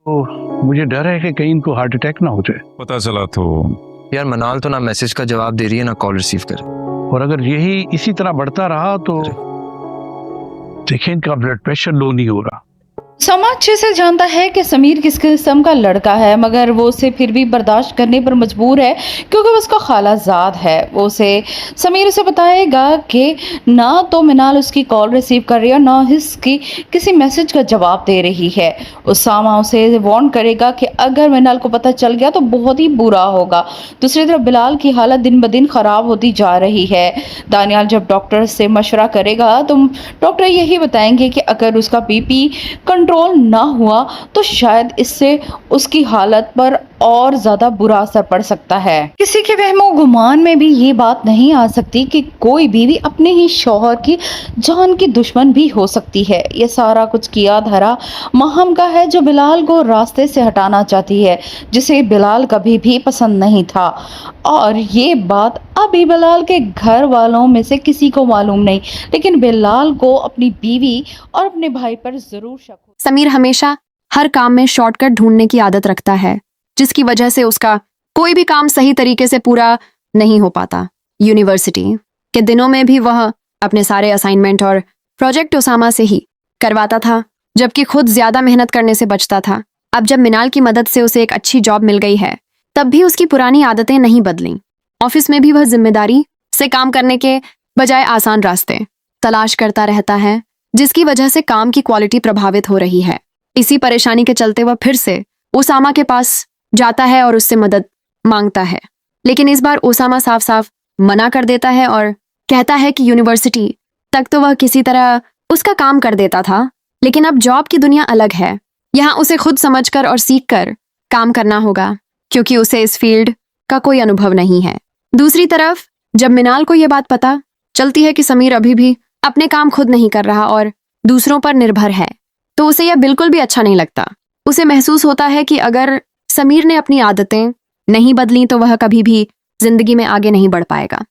तो मुझे डर है कि कहीं इनको हार्ट अटैक ना हो जाए। पता चला तो यार मनाल तो ना मैसेज का जवाब दे रही है ना कॉल रिसीव करे। और अगर यही इसी तरह बढ़ता रहा तो देखिए इनका ब्लड प्रेशर लो नहीं हो रहा। उसामा अच्छे से जानता है कि समीर किस किस्म का लड़का है, मगर वो उसे फिर भी बर्दाश्त करने पर मजबूर है क्योंकि वो उसका खालाजाद है। वो समीर उसे बताएगा कि ना तो मिनाल उसकी कॉल रिसीव कर रही है और ना इसकी किसी मैसेज का जवाब दे रही है। उसामा उसे वार्न करेगा कि अगर मिनाल को पता चल गया तो बहुत ही बुरा होगा। दूसरी तरफ बिलाल की हालत दिन ब दिन खराब होती जा रही है। दानियाल जब डॉक्टर से मशवरा करेगा तो डॉक्टर यही बताएंगे कि अगर उसका बीपी कंट्रोल ना हुआ तो शायद इससे उसकी हालत पर और ज्यादा बुरा असर पड़ सकता है। किसी के वहमो गुमान में भी ये बात नहीं आ सकती कि कोई बीवी अपने ही शौहर की जान की दुश्मन भी हो सकती है। ये सारा कुछ किया धरा महम का है जो बिलाल को रास्ते से हटाना चाहती है, जिसे बिलाल कभी भी पसंद नहीं था। और ये बात अभी बिलाल के घर वालों में से किसी को मालूम नहीं, लेकिन बिलाल को अपनी बीवी और अपने भाई पर जरूर शक हो। समीर हमेशा हर काम में शॉर्टकट ढूंढने की आदत रखता है, जिसकी वजह से उसका कोई भी काम सही तरीके से पूरा नहीं हो पाता। यूनिवर्सिटी के दिनों में भी वह अपने सारे असाइनमेंट और प्रोजेक्ट उसामा से ही करवाता था, जबकि खुद ज्यादा मेहनत करने से बचता था। अब जब मिनाल की मदद से उसे एक अच्छी जॉब मिल गई है, तब भी उसकी पुरानी आदतें नहीं बदलीं। ऑफिस में भी वह जिम्मेदारी से काम करने के बजाय आसान रास्ते तलाश करता रहता है, जिसकी वजह से काम की क्वालिटी प्रभावित हो रही है। इसी परेशानी के चलते वह फिर से उसामा के पास जाता है और उससे मदद मांगता है, लेकिन इस बार उसामा साफ साफ मना कर देता है और कहता है कि यूनिवर्सिटी तक तो वह किसी तरह उसका काम कर देता था, लेकिन अब जॉब की दुनिया अलग है। यहाँ उसे खुद समझकर और सीखकर काम करना होगा, क्योंकि उसे इस फील्ड का कोई अनुभव नहीं है। दूसरी तरफ जब मिनाल को यह बात पता चलती है कि समीर अभी भी अपने काम खुद नहीं कर रहा और दूसरों पर निर्भर है, तो उसे यह बिल्कुल भी अच्छा नहीं लगता। उसे महसूस होता है कि अगर समीर ने अपनी आदतें नहीं बदली तो वह कभी भी जिंदगी में आगे नहीं बढ़ पाएगा।